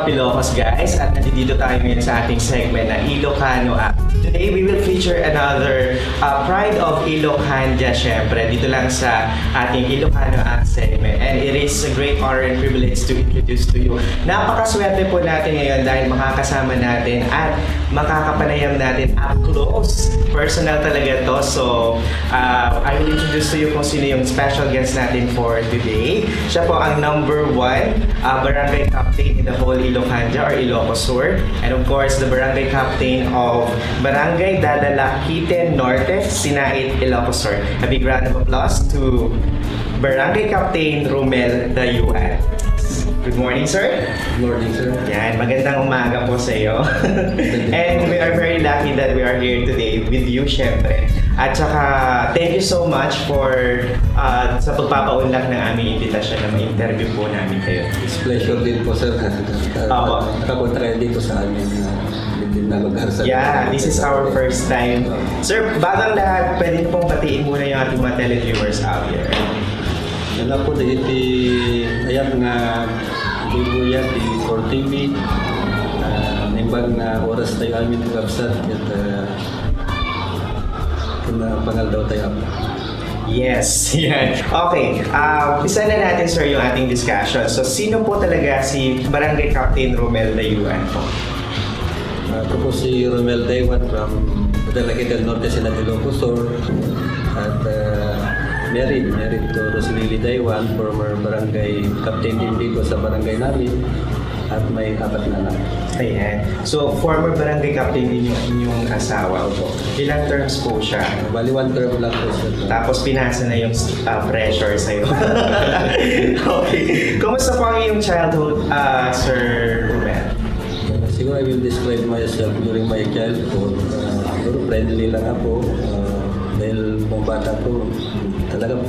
up, Ilocos guys? At nandito tayo ngayon sa ating segment na Ilocano App. Today, we will feature another Pride of Ilocania, syempre, dito lang sa ating Ilocano App segment. And it is a great honor and privilege to introduce to you. Napakaswerte po natin ngayon dahil makakasama natin at makakapanayam natin up close. Personal talaga to. So, I will introduce to you kung sino yung special guest natin for today. Siya po ang number 1 barangay captain in the whole Ilocania or Ilocos Sur. And of course, the barangay captain of Barangay Dadalaquiten Norte, Sinait, Ilocos Sur. A big round of applause to Barangay Captain Romel Dayuan. Good morning, sir. Good morning, sir. Yan, magandang umaga po sa iyo. And we are very lucky that we are here today with you, syempre. At saka, thank you so much for sa pagpapaunlak ng aming imbitasyon na ma-interview po namin kayo. It's pleasure din po, sir. Nakapunta kayo dito sa amin na lugar sa... Yeah, this is our first time. Sir, bagang lahat, pwede niyo pong batiin muna yung ating mga televiewers out here. Yan po, iti ayat nga dibuya di 4TV. Nimbag na oras tayo amin kapsat at pangal daw tayo ako. Yes, yan. Okay, isa na natin sir yung ating discussion. So, sino po talaga si Barangay Captain Romel Dayuan po? Ako po si Romel Dayuan from Dadalaquiten Norte, Sinat, Ilocos Sur. At married to Rosalili Dayuan, former barangay captain din dito sa barangay namin. At may 4 na anak. Ayan. So, former barangay captain din yung inyong asawa po. Ilang terms po siya? Bali 1 term lang po siya. Tapos pinasa na yung pressure sa'yo. Okay. Kumusta po ang iyong childhood, Sir Romel? Siguro I will describe myself during my childhood. Siguro friendly lang ako. Dahil mga bata ko, talagang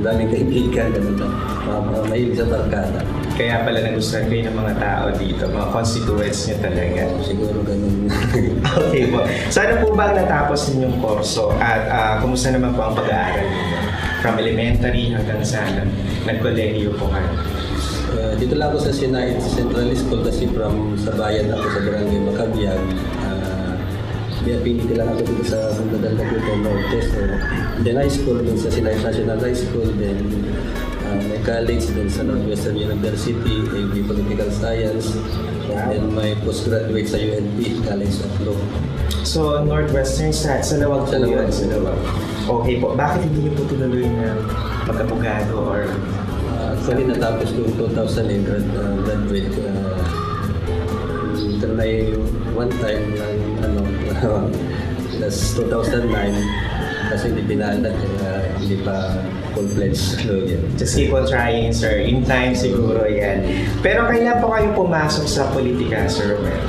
daming kaibigan. Mahilig sa barkada. Kaya pala nagustuhan kayo ng mga tao dito, mga constituents niyo talaga. Siguro ganun. Okay po. Sana po ba natapos ninyong kurso at kumusta naman po ang pag-aaral niyo? From elementary hanggang sa nag-kolehiyo po kayo? Dito lang ako sa Sinait Central School kasi from sa bayan ako sa Barangay Macabiag. May affinity lang ako dito sa Dadalaquiten Norte. So, then high school din sa Sinait National High School. Then may college din sa Northwestern University, AB Political Science. And then may postgraduate sa UNP, College of Law. So, Northwestern sa Lawag po yun? Sa Lawag. Okay po. Bakit hindi niyo po tinuloy na magkabogado or... Actually, natapos ko 2008 graduate. Try one time lang, that's 2009. Kasi hindi pinalag, hindi pa full-fledged lawyer. Just keep on trying, sir. In time siguro yan. Pero kailan po kayo pumasok sa politika, Sir Romel?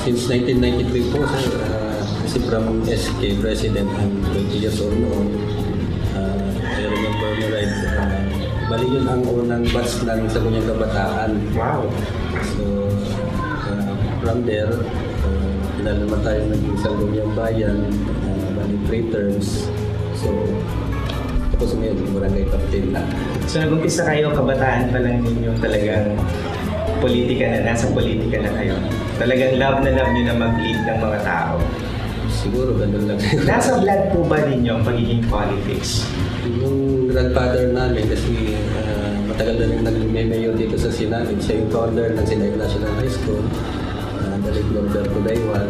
Since 1993 po, sir. Kasi from SK President, I'm 20 years old noon. I remember me right. Bali yun ang unang batch ng Sangguniang Kabataan. Wow! So, from there, pinala naman tayo naging Sangguniang Bayan, bali 3 terms. So, tapos ngayon, barangay captain na. So nag-umpisa kayo, kabataan pa lang ninyo talagang politika na, nasa politika na kayo. Talagang love niyo na mag-lead ng mga tao. Siguro, ganun lang. Nasa blood po ba ninyo ang pagiging politics? Yung grandfather namin, kasi matagal na rin nag-mayor dito sa Sinait. Siya yung founder ng Sinait National High School. Dalit Norberto Dayuan.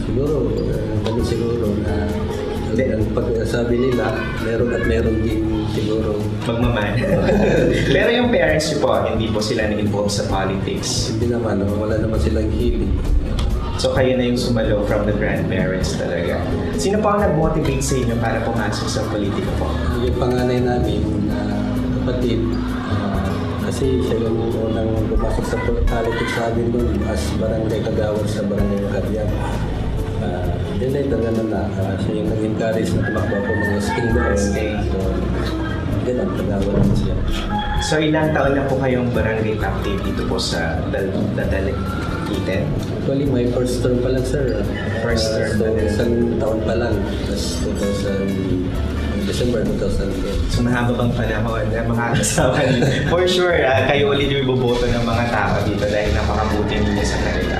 Siguro, ganun siguro na ang pagsabi nila, meron din siguro. Magmaman. Pero yung parents niyo po, hindi po sila na-involved sa politics. Hindi naman, wala naman silang hilig. So kayo na yung sumalo from the grandparents talaga. Sino po ang nag-motivate sa inyo para pumasok sa politika po? Yung panganay namin, kapatid, kasi siya yung unang pumasok sa politics sa amin doon as barangay kagawad sa barangay Macabiag. Then later na siya yung nag-encourage na tumakbo po mga sting doon. So, ganun, kagawad naman siya. So ilang taon na po kayong barangay captain dito po sa Dadalaquiten? Actually, my first term pa lang, sir. First term so, pa lang. isang taon pa lang. That's 2009. December 2010. So mahaba bang panahon na makakasama niyo? For sure, kayo ulit yung iboboto ng mga tao dito dahil napakabuti ninyo sa kanila.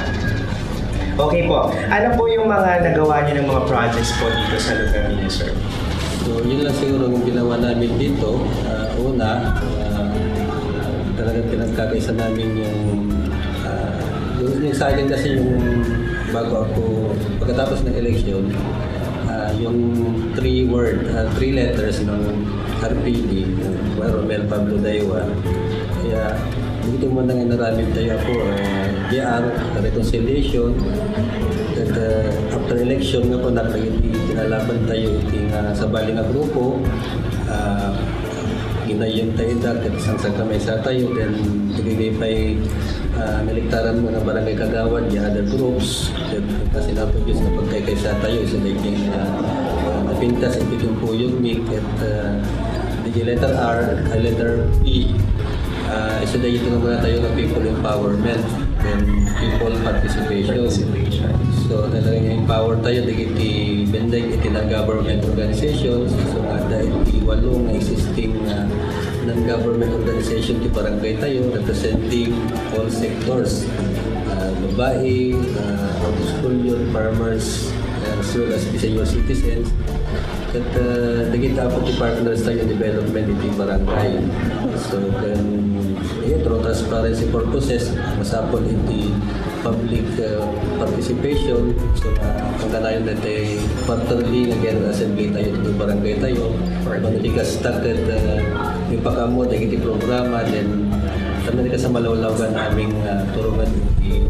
Okay po. Ano po yung mga nagawa niyo ng mga projects po dito sa lugar ninyo, sir? So yun lang siguro yung ginawa namin dito. Una, talagang pinagkakaisa namin yung sa akin kasi yung bago ako, pagkatapos ng election, yung three letters ng RPD, Romel Pablo Daywa. Kaya dito mo nang inaramid tayo ako, JR, reconciliation. At after election nga po, tinalaban tayo sa bali nga grupo. Ginayon tayo at isang kamay sa tayo, then ibigay pa naliktaran mo ng barangay kagawad, yung other groups. Kasi na-produce na pagkaykaysa tayo, isa naging napintas, ipitong po yung MIC at the letter R, letter P. Isa na ito naman tayo ng people empowerment and people participation. So talagang empower tayo, iti bendag iti ng government organizations. So dahil walong existing non-government organization ti barangay tayo representing all sectors, babae, school youth, farmers, as well as senior citizens. At naging dapat ti partners tayo in development iti barangay. So then through transparency purposes, masapol iti public participation. So pagkanayon natin quarterly again assembly tayo dito barangay tayo. Manitikas takad yung pagkamo dahil iti programa, then kami sa malawlawan aming turungan iti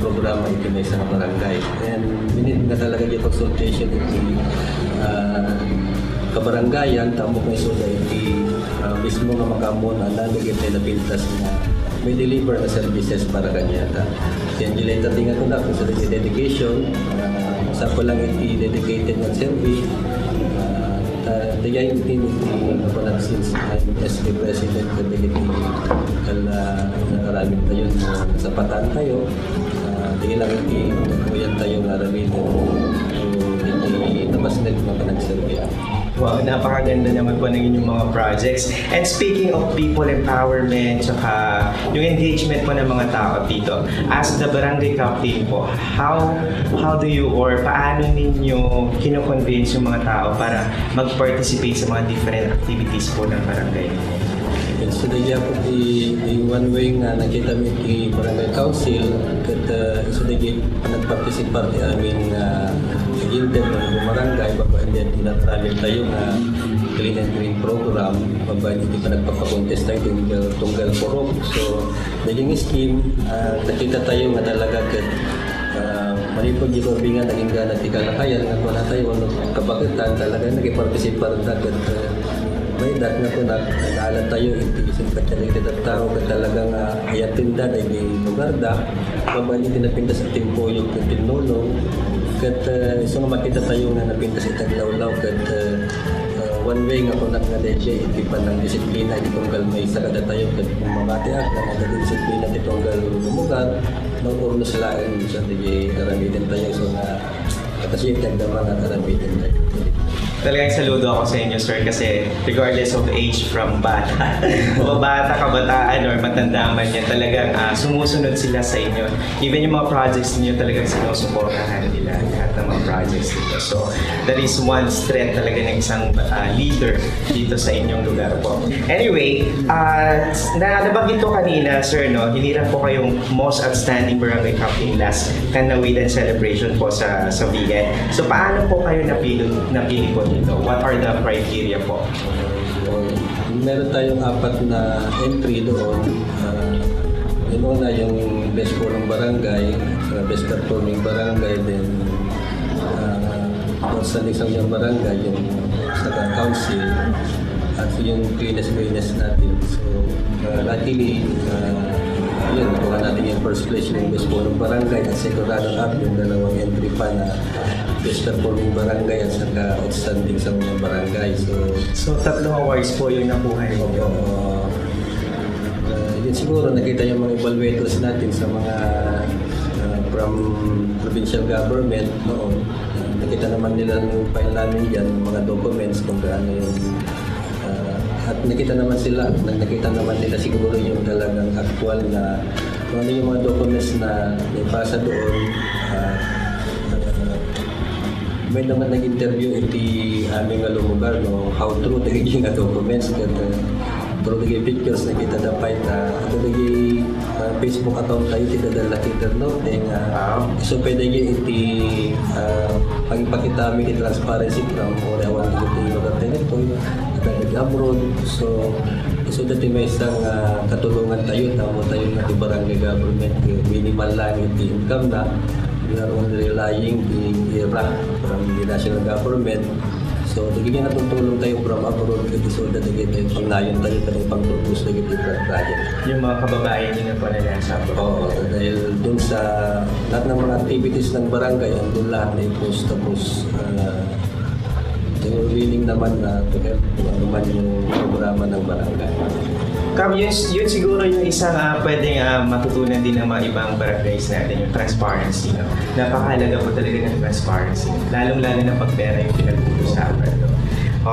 programa iti may isang barangay. And minit na talaga yung consultation iti kabarangayan, tamo may suda iti mismo nga makamo na nalagyan tayo na pintas na may deliver na services para kanyata. Yan yung later din ako na kung sa dedication, sa ko lang iti dedicated na survey. Tagay yung tinitili ako na since I'm SK President at iti nakaramit tayo sa patan tayo. Tingin lang iti nagkuyan tayo nga ramitin. So iti nabas na yung mga nag-survey. Wow, napakaganda naman po ng inyong mga projects. And speaking of people empowerment, tsaka yung engagement po ng mga tao dito, as the barangay captain po, how do you or paano ninyo kino-convince yung mga tao para mag-participate sa mga different activities po ng barangay? So dahil po di one way nga nakita mo di barangay council at so dahil nagparticipate di aming gilden ng barangay bago din tinatravel tayo na clean and green program bago hindi pa nagpapakontest tayo tunggal porok. So naging scheme nakita tayo nga talaga kat malipod di korbingan naging ganat di kalakayan nga po na tayo kabagitan talaga nag-participate na kat may dat nga po nag-aalat tayo itisip ka talaga at tao ka talagang ayatinda na hindi lugarda pabali tinapinda sa timpo yung tinulong kat so nga makita tayo nga napinda sa itaglawlaw kat one way nga po nag-nga-deje iti pa ng disiplina iti tunggal may sakada tayo kat mamatiak na nag-disiplina iti tunggal lumugar ng urno sila sa DJ karamitin tayo so na kasi yung tagdama nga karamitin tayo. Talagang saludo ako sa inyo, sir, kasi regardless of age, from bata, o bata, kabataan, or matanda man yan, talagang sumusunod sila sa inyo. Even yung mga projects niyo talagang sinusuportahan nila lahat ng mga projects dito. So, that is one strength talaga ng isang leader dito sa inyong lugar po. Anyway, nabanggit ko kanina, sir, no, hinirang po kayong most outstanding barangay captain last Kanawidan celebration po sa VN. So, paano po kayo napili po dito? What are the criteria po? Meron tayong 4 na entry doon. Yung una yung best performing barangay, best performing barangay, then sa isang yung barangay, yung sa council, at yung cleanest natin. So, luckily, yun, kuha natin yung first place yung best performing barangay at second runner-up yung dalawang entry pa na best performing barangay at saka outstanding sa mga barangay. So tatlong awards po yung nakuha niyo. Yun siguro nakita yung mga evaluators natin sa mga from provincial government noon. nakita naman nila yung file namin dyan, yung mga documents kung gaano yung at nakita naman nila siguro yung talagang actual na kung ano yung mga documents na ipasa doon. May naman nag-interview iti aming lugar no how true talaga yung documents kat true talaga pictures na kita dapat ito talaga Facebook account tayo ti dadala kita no so pwede iti pagpakita mi ti transparency from or awan iti lugar tayo ito abroad so dati may isang katulungan tayo tamo tayo na ti barangay government minimal lang iti income na we are only relying the IRA from the national government. So, nagiging natutulong tayo from abroad so that tayo panglayon tayo pang-propose na yung project. Yung mga kababayan nyo na po na nasa abroad. Oo, dahil dun sa lahat ng mga activities ng barangay, andun lahat na i-post tapos tayo willing naman na to help kung ano man yung programa ng barangay. Kam, yun siguro yung isang pwedeng matutunan din ng mga ibang barangays natin, yung transparency. No? Napakahalaga po talaga ng transparency. Lalong-lalo na pag pera yung pinag-uusapan. No?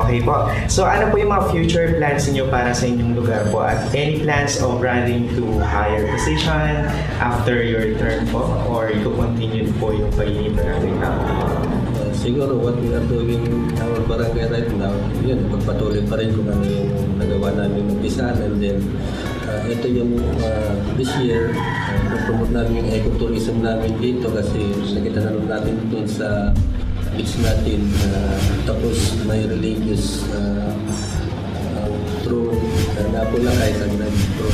Okay po. So ano po yung mga future plans niyo para sa inyong lugar po? At any plans of running to higher position after your term po? Or i-continue po yung pagiging barangay captain? Siguro what we are doing in our barangay right now, yun, pagpatuloy pa rin kung ano yung nagawa namin umpisan. And then, ito yung this year, promote namin yung ecotourism namin dito kasi nakita na natin dun sa beach natin. Tapos may religious through Napulakay, sa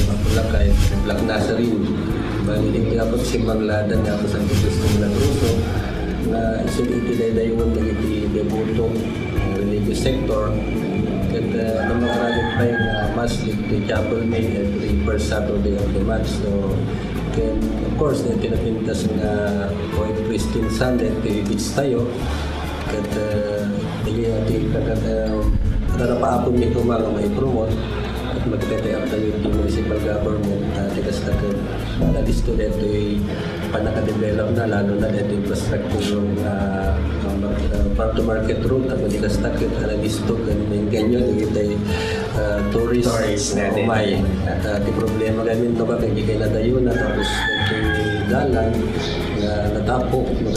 Napulakay, Black Nazarene. Bali, dapat si Manglada na ako sa gusto ng Lagruso na iti-dayon ng iti-debutong religious sector at namakaragin pa yung masjid the chapel made every first Saturday of the month. So, of course, pinapintas na Poet Christine Sunday at beach tayo at narapaapon nito mga may promote at magtetay up tayo yung municipal government tikas na nalisto na ito ay panaka-develop na lalo na ito infrastructure yung farm to market road at matikas na ito nalisto ganyan ito ay tourist natin at ito problema gamin ito ka hindi kayo nadayo na tapos ito dalan na natapok yung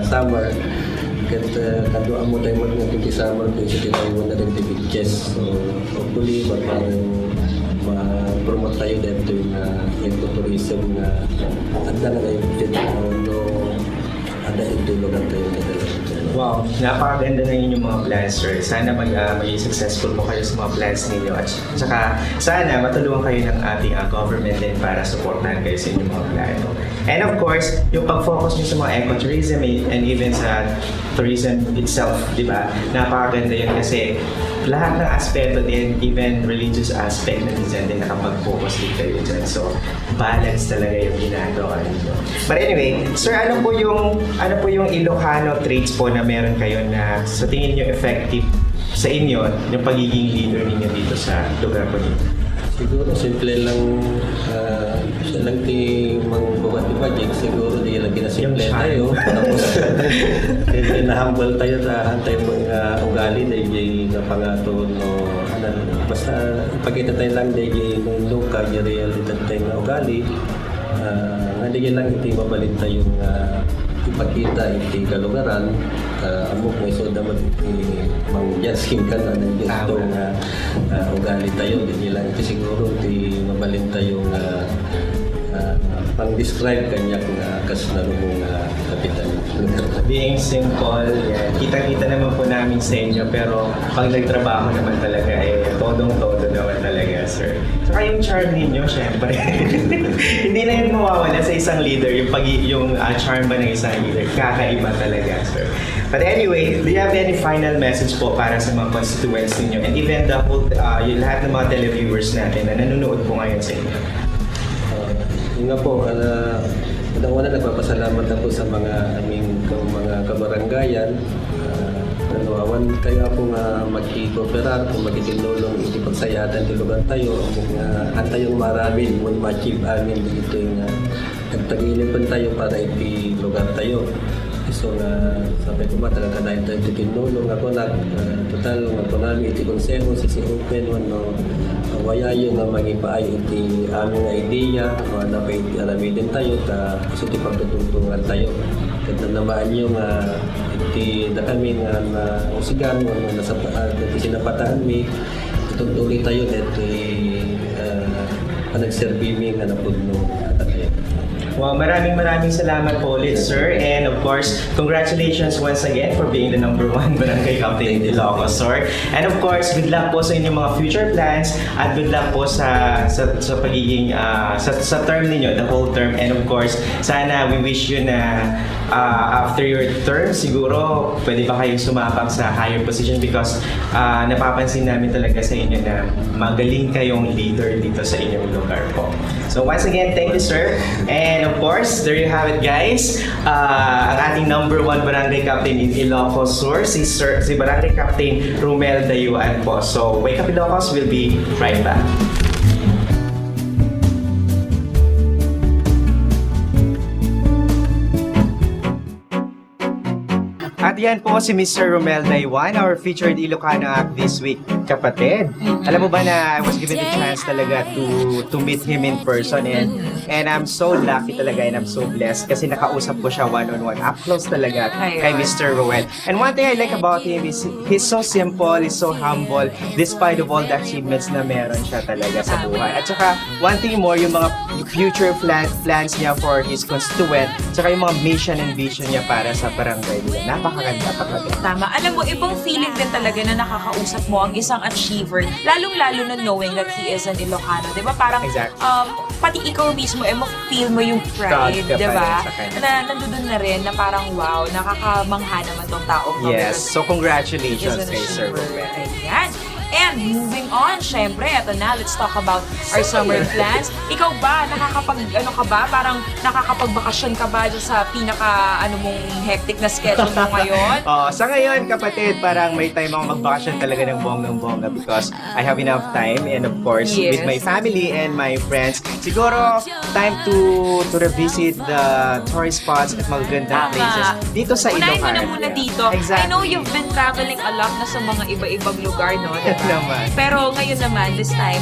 summer kat kaduan mo tayo mag-naging summer kung isa tayo na rin beaches. So hopefully ma-promote tayo dito yung ecotourism na anda na kayo ada ito lugar tayo na Wow, napakaganda na inyong mga plans, sir. Sana maging successful po kayo sa mga plans ninyo. At saka sana matulungan kayo ng ating government din para supportahan kayo sa inyong mga plano. And of course, yung pag-focus nyo sa mga ecotourism and even sa tourism itself, di ba? Napakaganda yun kasi lahat ng aspeto din, even religious aspect na minsan din nakapag-focus din kayo dyan. So, balance talaga yung ginagawa ninyo. But anyway, sir, ano po yung Ilocano traits po na meron kayo na sa tingin nyo effective sa inyo yung pagiging leader ninyo dito sa lugar po ninyo? Siguro, simple lang siya lang bukat di project. Siguro, di lang kinasimple tayo. Tapos, na-humble tayo sa hantay mga ugali dahil napangato no, basta ipakita tayo lang dahil nung loka, yung realidad tayo na ugali. Nandigyan lang iti mabalin tayong ipakita iti kalugaran. Amok may soda mo mang-jaskin ka na ng gusto nga ugali tayo. Hindi lang iti siguro iti mabalin tayong pang-describe kanya kung kasunaro mong kapitan. Being simple, yan. Kita-kita naman po namin sa inyo pero pag nagtrabaho naman talaga todong-todo naman talaga, sir. Saka yung charm ninyo, syempre. Hindi na yun mawawala sa isang leader, yung charm ba ng isang leader, kakaiba talaga, sir. But anyway, do you have any final message po para sa mga constituents ninyo and even the whole, yung lahat ng mga televiewers natin na nanonood po ngayon sa inyo? Yun nga po, unang-una nagpapasalamat ako sa mga aming mga kabaranggayan. Awan kayo po nga magkikooperar kung magkikinulong iti pagsayatan ti lugar tayo. Antayong marami mo ma-achieve amin dito yung nagtagilipan tayo para iti lugar tayo. So sabi ko ba talaga na ito tinulong ako total nga ko namin iti konseho sa si Open no wayayo nga magipaayo iti aming nga ideya na pa iti alamin din tayo ta gusto ti pagtutulungan tayo kat namaan yung iti na kami nga na usigan nga nasa iti sinapataan mi tutuloy tayo iti nagservimi nga napudno tayo. Wow, maraming salamat po ulit, sir. And of course, congratulations once again for being the #1 barangay captain in Ilocos, sir. And of course, good luck po sa inyong mga future plans at good luck po sa pagiging sa term ninyo, the whole term. And of course, sana we wish you na after your term, siguro pwede ba kayong sumapang sa higher position because napapansin namin talaga sa inyo na magaling kayong leader dito sa inyong lugar po. So once again, thank you, sir. And of course, there you have it, guys. Ang ating #1 barangay captain in Ilocos Sur, si Barangay Captain Romel Dayuan po. So, Wake Up Ilocos will be right back. At yan po si Mr. Romel Dayuan, our featured Ilocano act this week, kapatid. Alam mo ba na I was given the chance talaga to meet him in person and I'm so lucky talaga and I'm so blessed kasi nakausap ko siya one-on-one, up close talaga kay Mr. Romel. And one thing I like about him is he's so simple, he's so humble despite of all the achievements na meron siya talaga sa buhay. At saka one thing more, yung mga future plans niya for his constituent, saka yung mga mission and vision niya para sa barangay nila. Napakaganda. Tama. Alam mo, ibang feeling din talaga na nakakausap mo ang isang achiever, lalong-lalo na knowing that he is an Ilocano. Diba? Parang, exactly. Pati ikaw mismo, feel mo yung pride, diba? Na nandoon na rin na parang, wow, nakakamangha naman tong taong yes. So, congratulations kay Sir Romel. Ayan. And moving on, syempre, eto na, let's talk about our summer plans. Ikaw ba, parang nakakapagbakasyon ka ba dyan sa mong hectic na schedule mo ngayon? Sa ngayon, kapatid, parang may time ako magbakasyon talaga ng bonggang-bongga because I have enough time and of course, yes, with my family and my friends, siguro, time to revisit the tourist spots at magagandang places dito sa Ilocos. Unahin mo na muna dito. Exactly. I know you've been traveling a lot na sa mga iba-ibang lugar, no? Naman. Pero ngayon naman, this time,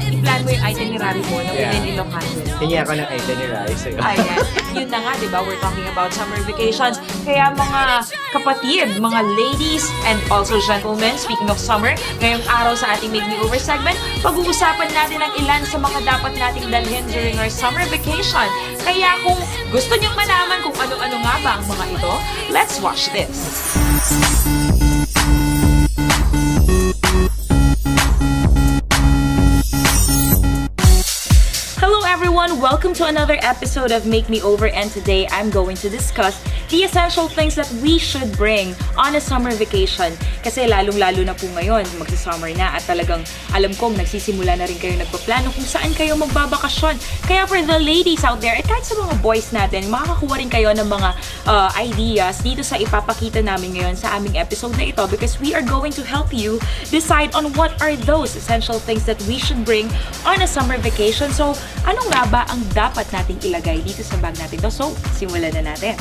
i-plan mo yung itinerary mo na within Ilocano. Hingi ako ng itinerary sa'yo. Ayan. Yun na nga, di ba? We're talking about summer vacations. Kaya mga kapatid, mga ladies, and also gentlemen, speaking of summer, ngayong araw sa ating Make Me Over segment, pag-uusapan natin ang ilan sa mga dapat nating dalhin during our summer vacation. Kaya kung gusto niyong malaman kung ano-ano nga ba ang mga ito, let's watch this. Hello everyone, welcome to another episode of Make Me Over, and today I'm going to discuss the essential things that we should bring on a summer vacation. Kasi lalong-lalo na po ngayon, magsa-summer na at talagang alam kong nagsisimula na rin kayo nagpaplano kung saan kayo magbabakasyon. Kaya for the ladies out there, at kahit sa mga boys natin, makakakuha rin kayo ng mga ideas dito sa ipapakita namin ngayon sa aming episode na ito because we are going to help you decide on what are those essential things that we should bring on a summer vacation. So, ano nga ba ang dapat nating ilagay dito sa bag natin to? So, simulan na natin.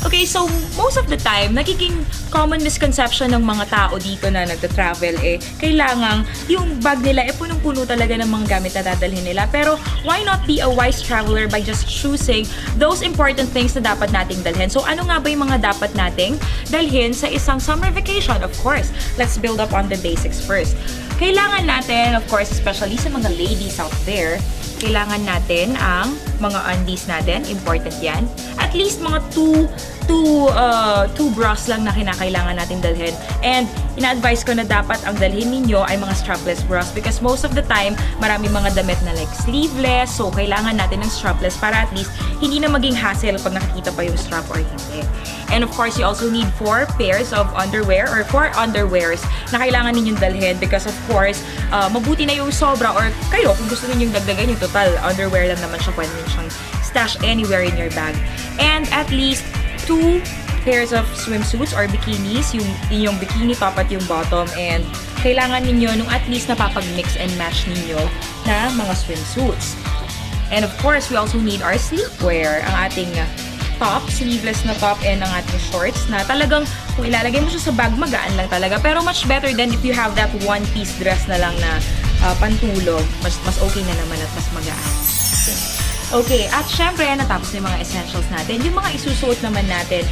Okay, so most of the time, nagiging common misconception ng mga tao dito na nagta-travel kailangang yung bag nila punong-puno talaga ng mga gamit na dadalhin nila. Pero why not be a wise traveler by just choosing those important things na dapat nating dalhin? So ano nga ba yung mga dapat nating dalhin sa isang summer vacation? Of course, let's build up on the basics first. Kailangan natin, of course, especially sa mga ladies out there, kailangan natin ang mga undies natin. Important yan. At least mga two bras lang na kinakailangan natin dalhin. And ina-advise ko na dapat ang dalhin ninyo ay mga strapless bras because most of the time, marami mga damit na like sleeveless. So, kailangan natin ng strapless para at least hindi na maging hassle pag nakikita pa yung strap or hindi. And of course, you also need 4 pairs of underwear or 4 underwears na kailangan ninyong dalhin because of course, mabuti na yung sobra or kayo kung gusto ninyong dagdagan yung total underwear lang naman siya, pwede nyo siyang stash anywhere in your bag. And at least 2 pairs of swimsuits or bikinis, yung inyong bikini top at yung bottom, and kailangan ninyo nung at least napapag-mix and match ninyo na mga swimsuits. And of course, we also need our sleepwear, ang ating top, sleeveless na top and ang ating shorts na talagang kung ilalagay mo siya sa bag, magaan lang talaga. Pero much better than if you have that one-piece dress na lang na pantulog. Mas okay na naman at mas magaan. Okay, at syempre, natapos na yung mga essentials natin. Yung mga isusuot naman natin,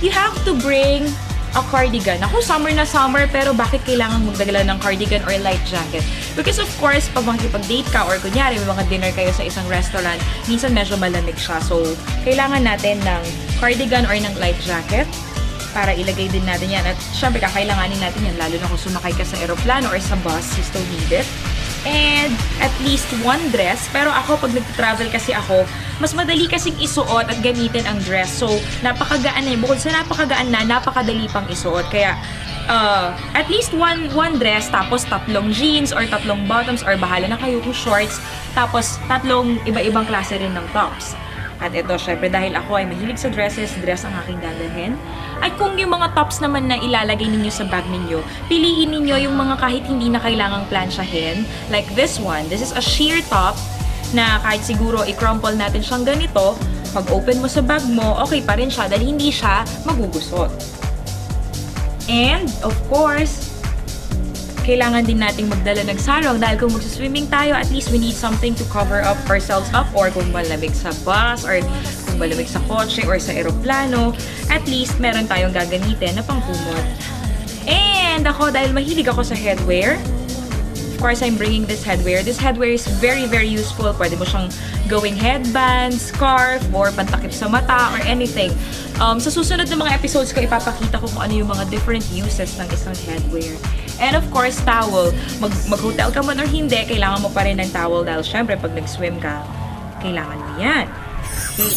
you have to bring a cardigan. Ako, summer na summer, pero bakit kailangan magdagala ng cardigan or light jacket? Because of course, pag makikipag-date ka or kunyari, may mga dinner kayo sa isang restaurant, minsan medyo malamig siya. So, kailangan natin ng cardigan or ng light jacket para ilagay din natin yan. At syempre, kakailanganin natin yan, lalo na kung sumakay ka sa aeroplano or sa bus, you still need it. And at least one dress. Pero ako, pag nag-travel kasi ako, mas madali kasing isuot at gamitin ang dress. So, napakagaan na yun. Bukod sa napakagaan na, napakadali pang isuot. Kaya, at least one dress, tapos 3 jeans or 3 bottoms or bahala na kayo kung shorts. Tapos 3 iba-ibang klase rin ng tops. At ito, syempre, dahil ako ay mahilig sa dresses, dress ang aking dadalhin. At kung yung mga tops naman na ilalagay ninyo sa bag ninyo, piliin ninyo yung mga kahit hindi na kailangang plansyahin. Like this one. This is a sheer top na kahit siguro i-crumple natin siyang ganito, pag open mo sa bag mo, okay pa rin siya dahil hindi siya magugusot. And, of course, kailangan din nating magdala ng sarong dahil kung magsiswimming tayo, at least we need something to cover up ourselves up or kung malamig sa bus or kung malamig sa kotse or sa eroplano, at least meron tayong gagamitin na pangkumot. And ako, dahil mahilig ako sa headwear, of course, I'm bringing this headwear. This headwear is very, very useful. Pwede mo siyang gawing headband, scarf, or pantakip sa mata, or anything. Sa susunod na mga episodes ko, ipapakita ko kung ano yung mga different uses ng isang headwear. And of course, towel. Mag-hotel ka man or hindi, kailangan mo pa rin ng towel dahil syempre, pag nag-swim ka, kailangan mo yan. Okay.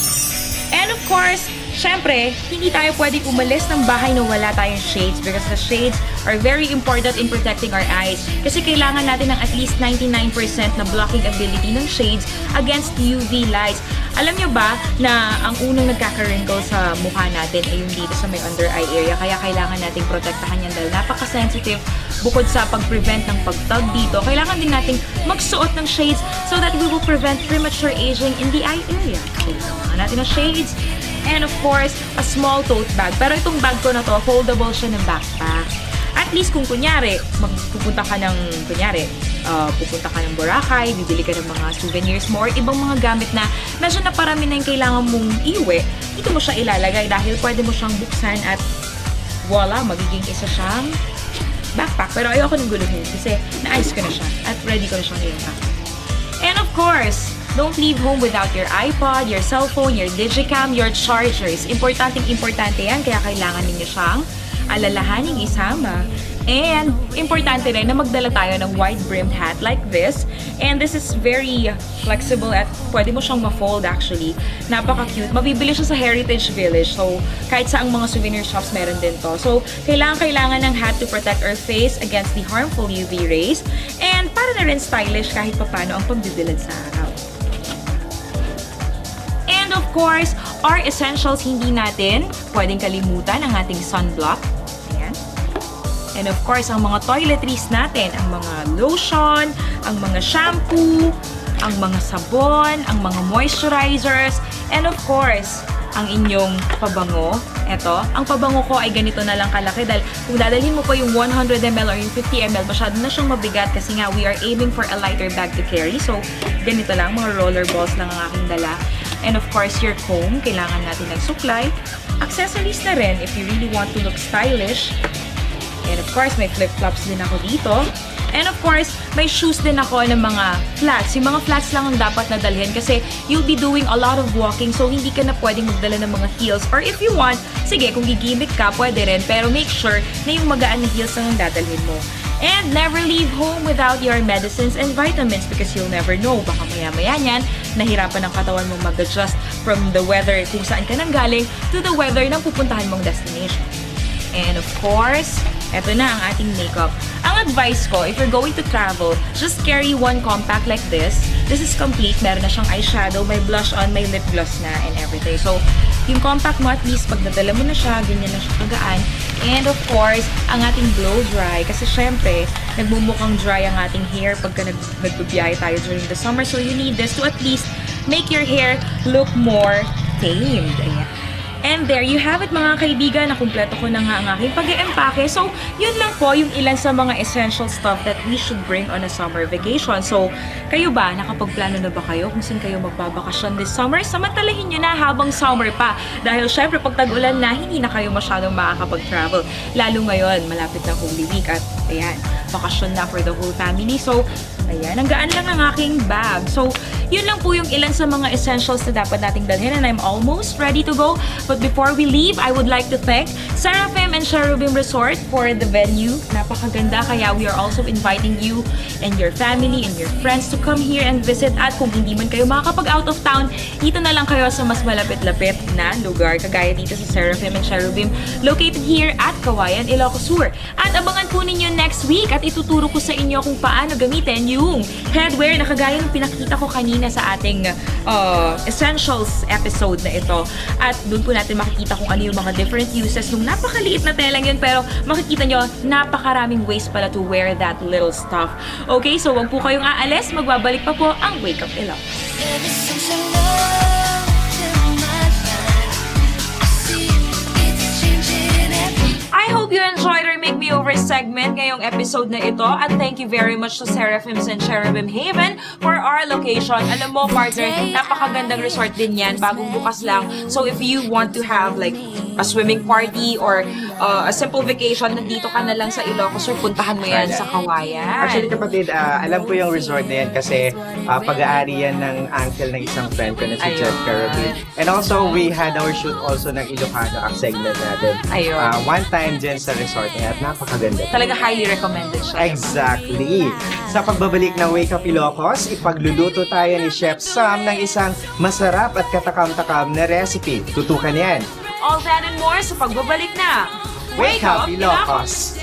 And of course, syempre, hindi tayo pwedeng umalis ng bahay na wala tayong shades because the shades are very important in protecting our eyes. Kasi kailangan natin ng at least 99% na blocking ability ng shades against UV lights. Alam nyo ba na ang unang nagkaka-wrinkle sa mukha natin ay yung dito sa may under eye area, kaya kailangan nating protektahan yan dahil napaka-sensitive. Bukod sa pag-prevent ng pagtag dito, kailangan din nating magsuot ng shades so that we will prevent premature aging in the eye area. Kailangan natin ng shades. And of course, a small tote bag. Pero itong bag ko na to, foldable siya ng backpack. At least kung kunyari, pupunta ka ng Boracay, bibili ka ng mga souvenirs mo or ibang mga gamit na medyo naparami na yung kailangan mong iuwi, dito mo siya ilalagay dahil pwede mo siyang buksan at voila, magiging isa siyang backpack. Pero ayoko nang guluhin kasi naayos ko na siya at ready ko na siyang i-pack. And of course, don't leave home without your iPod, your cellphone, your digicam, your chargers. Importante yan, kaya kailangan ninyo siyang alalahaning isama. And importante rin na magdala tayo ng wide-brimmed hat like this. And this is very flexible at pwede mo siyang ma-fold actually. Napaka-cute. Mabibili siya sa Heritage Village. So, kahit saang mga souvenir shops meron din to. So, kailangan ng hat to protect our face against the harmful UV rays. And para na rin stylish kahit papano ang pagbibilad sa araw. And of course, our essentials, hindi natin pwedeng kalimutan ang ating sunblock. Ayan. And of course, ang mga toiletries natin, ang mga lotion, ang mga shampoo, ang mga sabon, ang mga moisturizers, and of course, ang inyong pabango. Eto, ang pabango ko ay ganito na lang kalaki dahil kung dadalhin mo pa yung 100 ml or yung 50 ml, masyado na siyang mabigat kasi nga we are aiming for a lighter bag to carry. So, ganito lang, mga roller balls lang ang aking dala. And of course, your comb, kailangan natin ng suklay. Accessories na rin if you really want to look stylish. And of course, may flip-flops din ako dito. And of course, may shoes din ako ng mga flats. Yung mga flats lang ang dapat na dalhin kasi you'll be doing a lot of walking so hindi ka na pwedeng magdala ng mga heels. Or if you want, sige, kung gigimik ka, pwede rin. Pero make sure na yung magaan na heels lang ang dadalhin mo. And never leave home without your medicines and vitamins because you'll never know. Baka maya-maya niyan, nahirapan ang katawan mong mag-adjust from the weather kung saan ka nang galing to the weather ng pupuntahan mong destination. And of course, eto na ang ating makeup. Ang advice ko, if you're going to travel, just carry one compact like this. This is complete. Meron na siyang eyeshadow, may blush on, may lip gloss na, and everything. So, yung compact mo, at least, pag nadala mo na siya, ganyan na siya kagaan. And of course, ang ating blow dry. Kasi syempre, nagmumukhang dry ang ating hair pagka nagbibiyahe tayo during the summer. So, you need this to at least make your hair look more tamed. Ayan. And there you have it mga kaibigan, nakumpleto ko na nga ang aking pag-iempake. So, yun lang po yung ilan sa mga essential stuff that we should bring on a summer vacation. So, kayo ba? Nakapagplano na ba kayo kung saan kayo magbabakasyon this summer? Samantalahin nyo na habang summer pa. Dahil syempre, pag tag-ulan na, hindi na kayo masyadong makakapag-travel. Lalo ngayon, malapit na Holy Week at ayan, bakasyon na for the whole family. So, ayan, ang gaan lang ang aking bag. So, yun lang po yung ilan sa mga essentials na dapat nating dalhin and I'm almost ready to go. But before we leave, I would like to thank Seraphim and Cherubim Resort for the venue. Napakaganda, kaya we are also inviting you and your family and your friends to come here and visit. At kung hindi man kayo makakapag out of town, dito na lang kayo sa mas malapit-lapit na lugar, kagaya dito sa Seraphim and Cherubim, located here at Kawayan, Ilocos Sur. At abangan po ninyo next week at ituturo ko sa inyo kung paano gamitin yung headwear na kagaya ng pinakita ko kanina sa ating essentials episode na ito. At doon po natin makikita kung ano yung mga different uses nung napakaliit na telang yun, pero makikita nyo, napakaraming ways pala to wear that little stuff. Okay, so wag po kayong aalis, magbabalik pa po ang Wake Up Ilocos. Ever since your love filled my life, I see it's changing every I hope you enjoyed our Make Me Over segment ngayong episode na ito at thank you very much to Seraphims and Cherubim Haven for our location. Alam mo, partner, napakagandang resort din yan, bagong bukas lang. So if you want to have like a swimming party or a simple vacation, nandito ka na lang sa Ilocos Sur, puntahan mo yan sa Kawayan. Actually kapatid, alam ko yung resort na yan kasi pag-aari yan ng uncle ng isang friend ko na si Ayun. Jeff Carabin. And also, we had our shoot also ng Ilocano ang segment natin. Ayun. One time dyan sa resort na yan at napakaganda. Talaga highly recommended siya. Exactly. Sa pagbabalik ng Wake Up Ilocos, ipagluluto tayo ni Chef Sam ng isang masarap at katakam-takam na recipe. Tutukan yan. All that and more sa pagbabalik na Wake Up Ilocos!